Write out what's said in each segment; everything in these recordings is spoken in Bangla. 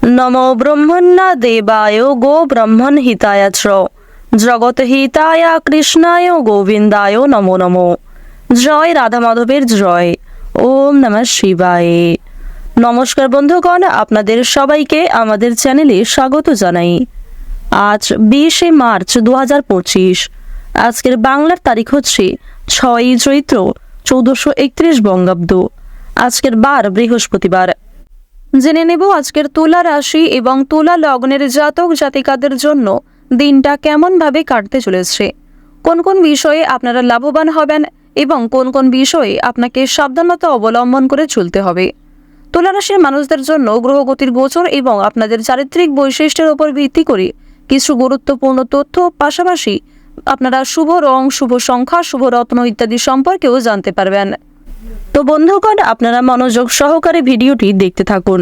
নমো ব্রহ্মণ্য দেবায় গো ব্রহ্মণ হিতায় চ জগৎ হিতায় কৃষ্ণায় গোবিন্দায় নমো নমো। জয় রাধা মাধবের জয়। ওম নমঃ শিবায়। নমস্কার বন্ধুগণ, আপনাদের সবাইকে আমাদের চ্যানেলে স্বাগত জানাই। আজ 20শে মার্চ 2025। আজকের বাংলার তারিখ হচ্ছে 6ই চৈত্র 1431 বঙ্গাব্দ। আজকের বার বৃহস্পতিবার। জেনে নেব আজকের তুলা রাশি এবং তুলা লগ্নের জাতক জাতিকাদের জন্য দিনটা কেমনভাবে কাটতে চলেছে, কোন কোন বিষয়ে আপনারা লাভবান হবেন এবং কোন কোন বিষয়ে আপনাকে সাবধানতা অবলম্বন করে চলতে হবে। তুলা রাশির মানুষদের জন্য গ্রহগতির গোচর এবং আপনাদের চারিত্রিক বৈশিষ্ট্যের উপর ভিত্তি করে কিছু গুরুত্বপূর্ণ তথ্য, পাশাপাশি আপনারা শুভ রং, শুভ সংখ্যা, শুভ রত্ন ইত্যাদি সম্পর্কেও জানতে পারবেন। তো বন্ধুগণ, আপনারা মনোযোগ সহকারে ভিডিওটি দেখতে থাকুন।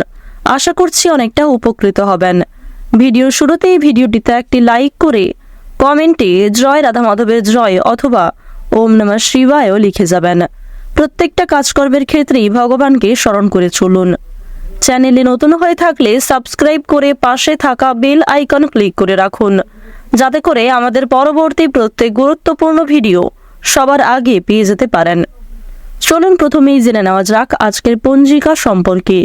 আশা করছি অনেকটা উপকৃত হবেন। ভিডিওর শুরুতেই ভিডিওটিতে একটি লাইক করে কমেন্টে জয় রাধা মাধবের জয় অথবা ওম নমঃ শিবায়ও লিখে যাবেন। প্রত্যেকটা কাজকর্মের ক্ষেত্রেই ভগবানকে স্মরণ করে চলুন। চ্যানেলে নতুন হয়ে থাকলে সাবস্ক্রাইব করে পাশে থাকা বেল আইকন ক্লিক করে রাখুন, যাতে করে আমাদের পরবর্তী প্রত্যেক গুরুত্বপূর্ণ ভিডিও সবার আগে পেয়ে যেতে পারেন। চলুন প্রথমেই জেনে নেওয়া যাক আজকের পঞ্জিকা সম্পর্কে।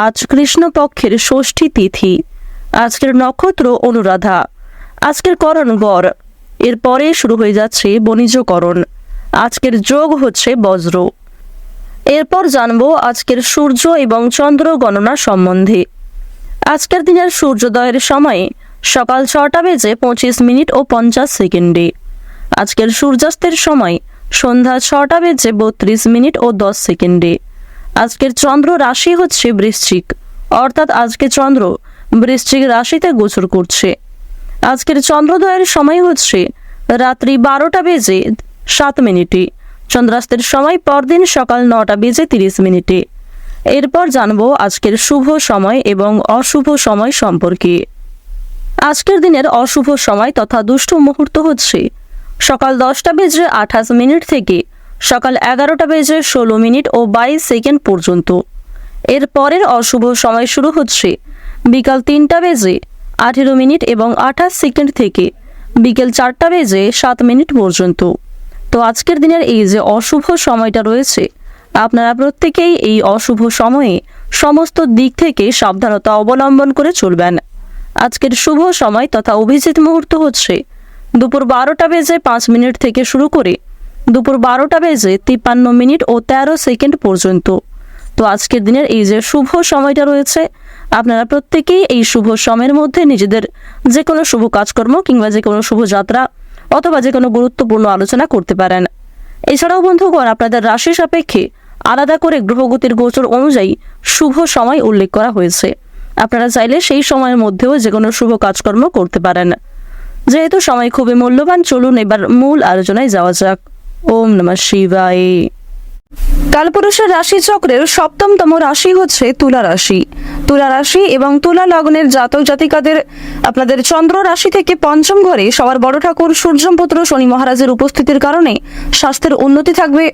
আজ কৃষ্ণপক্ষের ষষ্ঠী তিথি। আজকের নক্ষত্র অনুরাধা। আজকের করণ গর। এরপরে শুরু হয়ে যাচ্ছে বণিজকরণ। আজকের যোগ হচ্ছে বজ্র। এরপর জানবো আজকের সূর্য এবং চন্দ্র গণনা সম্বন্ধে। আজকের দিনের সূর্যোদয়ের সময়ে সকাল 6:25 ও 50 সেকেন্ডে। আজকের সূর্যাস্তের সময় সন্ধ্যা 6:32 ও 10 সেকেন্ডে। আজকের চন্দ্র রাশি হচ্ছে বৃশ্চিক, অর্থাৎ আজকে চন্দ্র বৃশ্চিক রাশিতে গোচর করছে। আজকের চন্দ্রোদয়ের সময় হচ্ছে রাত্রি 12:07। চন্দ্রাস্তের সময় পরদিন সকাল 9:30। এরপর জানবো আজকের শুভ সময় এবং অশুভ সময় সম্পর্কে। আজকের দিনের অশুভ সময় তথা দুষ্ট মুহূর্ত হচ্ছে সকাল 10:28 থেকে সকাল 11:16 ও 22 সেকেন্ড পর্যন্ত। এর পরের অশুভ সময় শুরু হচ্ছে বিকাল 3:18 এবং 28 সেকেন্ড থেকে বিকেল 4:07 পর্যন্ত। তো আজকের দিনের এই যে অশুভ সময়টা রয়েছে, আপনারা প্রত্যেকেই এই অশুভ সময়ে সমস্ত দিক থেকে সাবধানতা অবলম্বন করে চলবেন। আজকের শুভ সময় তথা অভিজিৎ মুহূর্ত হচ্ছে দুপুর 12:05 থেকে শুরু করে দুপুর 12:53 ও 13 সেকেন্ড পর্যন্ত। তো আজকের দিনের এই যে শুভ সময়টা রয়েছে, আপনারা প্রত্যেকেই এই শুভ সময়ের মধ্যে নিজেদের যে কোনো শুভ কাজকর্ম কিংবা যে কোনো শুভ যাত্রা অথবা যে কোনো গুরুত্বপূর্ণ আলোচনা করতে পারেন। এছাড়াও বন্ধুগণ, আপনাদের রাশি সাপেক্ষে আলাদা করে গ্রহগতির গোচর অনুযায়ী শুভ সময় উল্লেখ করা হয়েছে। আপনারা চাইলে সেই সময়ের মধ্যেও যে কোনো শুভ কাজকর্ম করতে পারেন। যেহেতু সময় খুবই মূল্যবান, চলুন এবার মূল আলোচনায় যাওয়া যাক। ওম নমঃ শিবায়। কালপুরুষের রাশি চক্রের 7তম রাশি হচ্ছে তুলা রাশি। তুলা রাশি এবং তুলা লগ্নের জাতক জাতিকাদের আপনাদের চন্দ্র রাশি থেকে পঞ্চম ঘরে সবার বড় ঠাকুর সূর্যপুত্র শনি মহারাজের উপস্থিতির কারণে স্বাস্থ্যের উন্নতি থাকবে,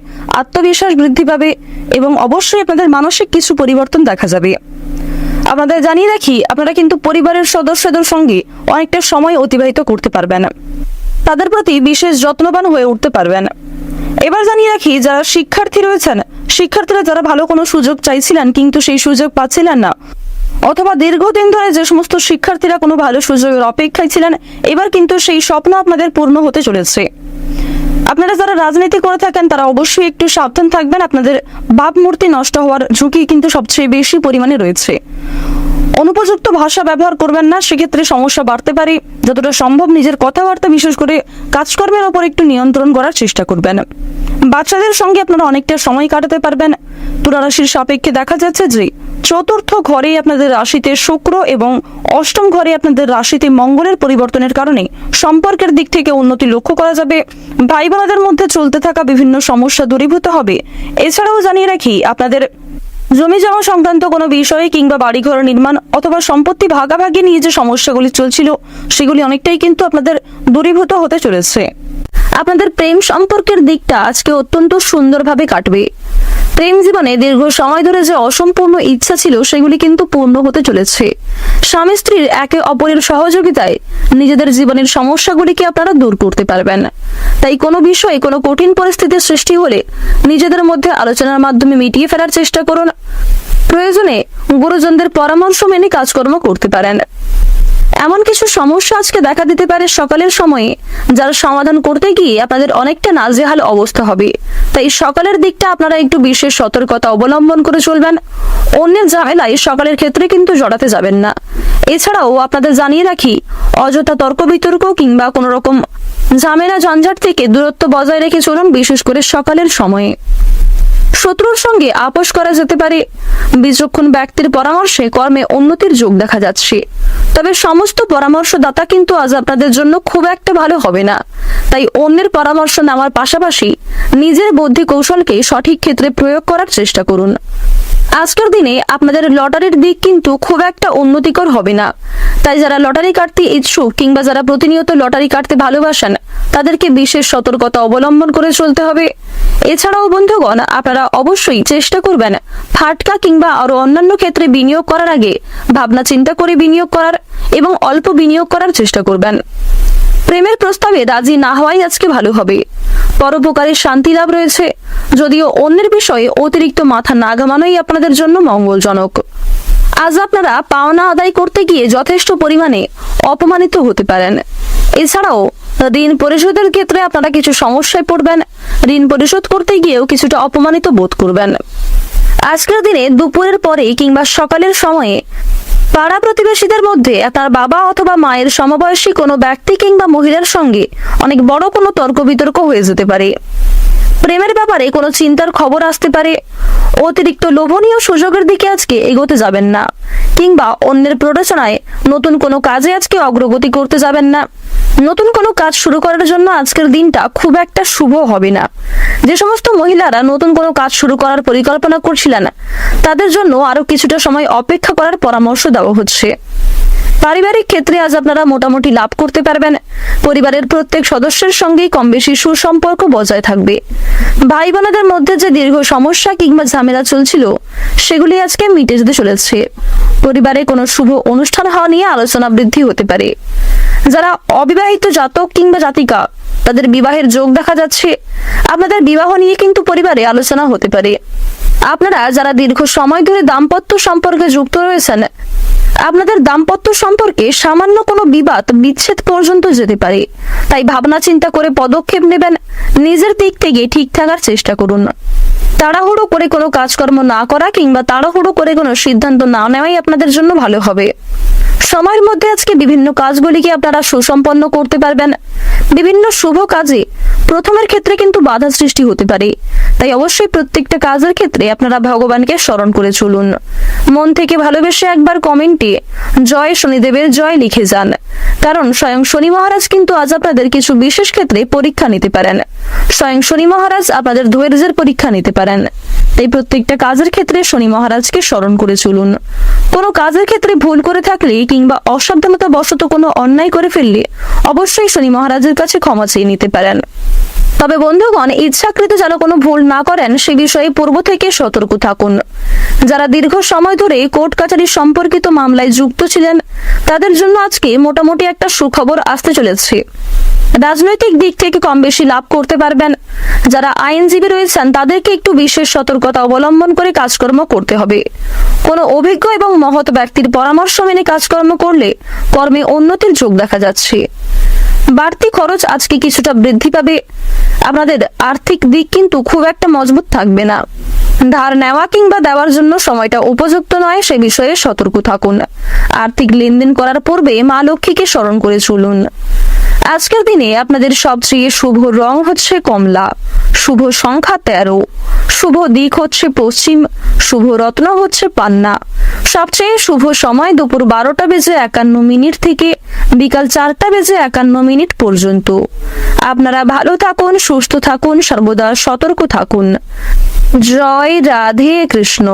আত্মবিশ্বাস বৃদ্ধি পাবে এবং অবশ্যই আপনাদের মানসিক কিছু পরিবর্তন দেখা যাবে। আপনাদের জানিয়ে রাখি, আপনারা কিন্তু পরিবারের সদস্যদের সঙ্গে অনেকটা সময় অতিবাহিত করতে পারবেন, তাদের প্রতি বিশেষ যত্নবান হয়ে উঠতে পারবেন। এবার জানিয়ে রাখি, যারা শিক্ষার্থী রয়েছেন, শিক্ষার্থীরা যারা ভালো কোনো সুযোগ চাইছিলেন কিন্তু সেই সুযোগ পাচ্ছিলেন না, অথবা দীর্ঘদিন ধরে যে সমস্ত শিক্ষার্থীরা কোনো ভালো সুযোগের অপেক্ষায় ছিলেন, এবার কিন্তু সেই স্বপ্ন আপনাদের পূর্ণ হতে চলেছে। আপনারা যারা রাজনীতি করে থাকেন তারা অবশ্যই একটু সাবধান থাকবেন। আপনাদের ভাবমূর্তি নষ্ট হওয়ার ঝুঁকি কিন্তু সবচেয়ে বেশি পরিমাণে রয়েছে। অনুপযুক্ত ভাষা ব্যবহার করবেন না, সেক্ষেত্রে সমস্যা বাড়তে পারে। যতটা সম্ভব নিজের কথাবার্তা, বিশেষ করে কাজকর্মের ওপর একটু নিয়ন্ত্রণ করার চেষ্টা করবেন। বাচ্চাদের সঙ্গে আপনারা অনেকটা সময় কাটাতে পারবেন। তুলা রাশির সাপেক্ষে দেখা যাচ্ছে যে চতুর্থ ঘরে আপনাদের রাশিতে শুক্র এবং অষ্টম ঘরে আপনাদের রাশিতে মঙ্গলের পরিবর্তনের কারণে সম্পর্কের দিক থেকে উন্নতি লক্ষ্য করা যাবে। ভাই বোনদের মধ্যে চলতে থাকা বিভিন্ন সমস্যা দূরীভূত হবে। এছাড়াও জানিয়ে রাখি, আপনাদের জমি জমা সংক্রান্ত কোনো বিষয়ে কিংবা বাড়িঘর নির্মাণ অথবা সম্পত্তি ভাগাভাগি নিয়ে যে সমস্যাগুলি চলছিল, সেগুলি অনেকটাই কিন্তু আপনাদের দূরীভূত হতে চলেছে। আপনাদের প্রেম সম্পর্কের দিকটা আজকে অত্যন্ত সুন্দরভাবে কাটবে। প্রেম জীবনে দীর্ঘ সময় ধরে যে অসম্পূর্ণ ইচ্ছা ছিল সেগুলি কিন্তু পূর্ণ হতে চলেছে। স্বামী স্ত্রীর একে অপরের সহযোগিতায় নিজেদের জীবনের সমস্যাগুলিকে আপনারা দূর করতে পারবেন। তাই কোনো বিষয়ে কোনো কঠিন পরিস্থিতির সৃষ্টি হলে নিজেদের মধ্যে আলোচনার মাধ্যমে মিটিয়ে ফেলার চেষ্টা করুন। প্রয়োজনে গুরুজনদের পরামর্শ মেনে কাজকর্ম করতে পারেন। এমন কিছু সমস্যা আজকে দেখা দিতে পারে সকালের সময়ে, যার সমাধান করতে গিয়ে আপনাদের অনেকটা নাজেহাল অবস্থা হবে। তাই সকালের দিকটা আপনারা একটু বিশেষ সতর্কতা অবলম্বন করে চলবেন। অন্যের ঝামেলায় সকালের ক্ষেত্রে কিন্তু জড়াতে যাবেন না। এছাড়াও আপনাদের জানিয়ে রাখি, অযথা তর্ক বিতর্ক কিংবা কোনো রকম ঝামেলা ঝঞ্ঝাট থেকে দূরত্ব বজায় রেখে চলুন, বিশেষ করে সকালের সময়ে। শত্রুর সঙ্গে আপোষ করা যেতে পারে। বিচক্ষণ ব্যক্তির পরামর্শে কর্মে উন্নতির যোগ দেখা যাচ্ছে। তবে সমস্ত পরামর্শদাতা কিন্তু আজ আপনাদের জন্য খুব একটা ভালো হবে না। তাই অন্যের পরামর্শ নেওয়ার পাশাপাশি নিজের বুদ্ধি কৌশলকে সঠিক ক্ষেত্রে প্রয়োগ করার চেষ্টা করুন। আজকের দিনে আপনাদের লটারির দিক কিন্তু খুব একটা উন্নতিকর হবে না। তাই যারা লটারি কাটতে ইচ্ছুক কিংবা যারা প্রতিনিয়ত লটারি কাটতে ভালোবাসেন, তাদেরকে বিশেষ সতর্কতা অবলম্বন করে চলতে হবে। এছাড়াও বন্ধুগণ, আপনারা অবশ্যই চেষ্টা করবেন ফাটকা কিংবা আরো অন্যান্য ক্ষেত্রে বিনিয়োগ করার আগে ভাবনা চিন্তা করে বিনিয়োগ করার এবং অল্প বিনিয়োগ করার চেষ্টা করবেন। প্রেমের প্রস্তাবে রাজি না হওয়াই আজকে ভালো হবে। পরোপকারী শান্তি লাভ রয়েছে, যদিও অন্যের বিষয়ে অতিরিক্ত মাথা না ঘামানোই আপনাদের জন্য মঙ্গলজনক। আজ আপনারা পাওনা আদায় করতে গিয়ে যথেষ্ট পরিমাণে অপমানিত হতে পারেন। এছাড়াও ঋণ পরিশোধের ক্ষেত্রে আপনারা কিছু সমস্যায় পড়বেন। ঋণ পরিশোধ করতে গিয়েও কিছুটা অপমানিত বোধ করবেন। আজকের দিনে দুপুরের পরে কিংবা সকালের সময়ে পাড়া প্রতিবেশীদের মধ্যে আপনার বাবা অথবা মায়ের সমবয়সী কোনো ব্যক্তি কিংবা মহিলার সঙ্গে অনেক বড় কোনো তর্ক বিতর্ক হয়ে যেতে পারে। প্রেমের ব্যাপারে কোনো চিন্তার খবর আসতে পারে। অতিরিক্ত লোভনীয় সুযোগের দিকে আজকে এগোতে যাবেন না, কিংবা অন্যের প্ররোচনায় নতুন কোনো কাজে আজকে অগ্রগতি করতে যাবেন না। নতুন কোনো কাজ শুরু করার জন্য আজকের দিনটা খুব একটা শুভ হবে না। যে সমস্ত মহিলারা নতুন কোনো কাজ শুরু করার পরিকল্পনা করছিলেন, তাদের জন্য আরো কিছুটা সময় অপেক্ষা করার পরামর্শ দেওয়া হচ্ছে। পারিবারিক ক্ষেত্রে আজ আপনারা মোটামুটি লাভ করতে পারবেন। পরিবারের প্রত্যেক সদস্যের সঙ্গেই কম বেশি সুসম্পর্ক বজায় থাকবে। ভাই বোনদের মধ্যে যে দীর্ঘ সমস্যা কিংবা ঝামেলা চলছিল, সেগুলি আজকে মিটে যেতে চলেছে। পরিবারে কোনো শুভ অনুষ্ঠান হওয়া নিয়ে আলোচনা বৃদ্ধি হতে পারে। যারা অবিবাহিত জাতক কিংবা জাতিকা, তাদের বিবাহের যোগ দেখা যাচ্ছে। আপনাদের বিবাহ নিয়ে কিন্তু পরিবারে আলোচনা হতে পারে। আপনারা যারা দীর্ঘ সময় ধরে দাম্পত্য সম্পর্কে যুক্ত রয়েছেন, আপনাদের দাম্পত্য সম্পর্কে সামান্য কোনো বিবাদ বিচ্ছেদ পর্যন্ত যেতে পারে। তাই ভাবনা চিন্তা করে পদক্ষেপ নেবেন। নিজের দিক থেকে ঠিক থাকার চেষ্টা করুন। তাড়াহুড়ো করে কোনো কাজকর্ম না করা কিংবা তাড়াহুড়ো করে কোনো সিদ্ধান্ত না নেওয়াই আপনাদের জন্য ভালো হবে। সময়ের মধ্যে আজকে বিভিন্ন কাজগুলিকে আপনারা সুসম্পন্ন করতে পারবেন। বিভিন্ন শুভ কাজে প্রথমের ক্ষেত্রে কিন্তু বাধা সৃষ্টি হতে পারে। তাই অবশ্যই প্রত্যেকটা কাজের ক্ষেত্রে আপনারা ভগবানকে স্মরণ করে চলুন। মন থেকে ভালোবেসে একবার কমেন্টে জয় শনিদেবের জয় লিখে যান, কারণ স্বয়ং শনি মহারাজ কিন্তু আজ আপনাদের কিছু বিশেষ ক্ষেত্রে পরীক্ষা নিতে পারেন। স্বয়ং শনি মহারাজ আপনাদের ধৈর্যের পরীক্ষা নিতে পারেন। তাই প্রত্যেকটা কাজের ক্ষেত্রে শনি মহারাজকে স্মরণ করে চলুন। কোনো কাজের ক্ষেত্রে ভুল করে থাকলে কিংবা অসাবধানতা বশত কোনো অন্যায় করে ফেললে অবশ্যই শনি মহারাজের কাছে ক্ষমা চেয়ে নিতে পারেন। তবে বন্ধুগণ, ইচ্ছাকৃত যেন কোনো ভুল না করেন সে বিষয়ে পূর্ব থেকে সতর্ক থাকুন। যারা দীর্ঘ সময় ধরে কোর্ট কাছারি সম্পর্কিত মামলায় যুক্ত ছিলেন, তাদের জন্য আজকে মোটামুটি একটা সুখবর আসতে চলেছে। রাজনৈতিক দিক থেকে কম বেশি লাভ করতে পারবেন। যারা আইনজীবী রয়েছেন, তাদেরকে একটু বিশেষ সতর্কতা অবলম্বন করে কাজকর্ম করতে হবে। কোনো অভিজ্ঞ এবং মহৎ ব্যক্তির পরামর্শ মেনে কাজকর্ম করলে কর্মে উন্নতির যোগ দেখা যাচ্ছে। বাড়তি খরচ আজকে কিছুটা বৃদ্ধি পাবে। আপনাদের আর্থিক দিক কিন্তু খুব একটা মজবুত থাকবে না। ধার নেওয়া কিংবা দেওয়ার জন্য সময়টা উপযুক্ত নয়, সে বিষয়ে সতর্ক থাকুন। আর্থিক লেনদেন করার পূর্বে মা লক্ষ্মীকে স্মরণ করে চলুন। আজকের দিনে আপনাদের সবচেয়ে শুভ রং হচ্ছে কমলা, শুভ সংখ্যা 13, শুভ দিক হচ্ছে পশ্চিম, শুভ রত্ন হচ্ছে পান্না। সবচেয়ে শুভ সময় দুপুর 12:51 থেকে বিকাল 4:51 পর্যন্ত। আপনারা ভালো থাকুন, সুস্থ থাকুন, সর্বদা সতর্ক থাকুন। জয় রাধে কৃষ্ণ।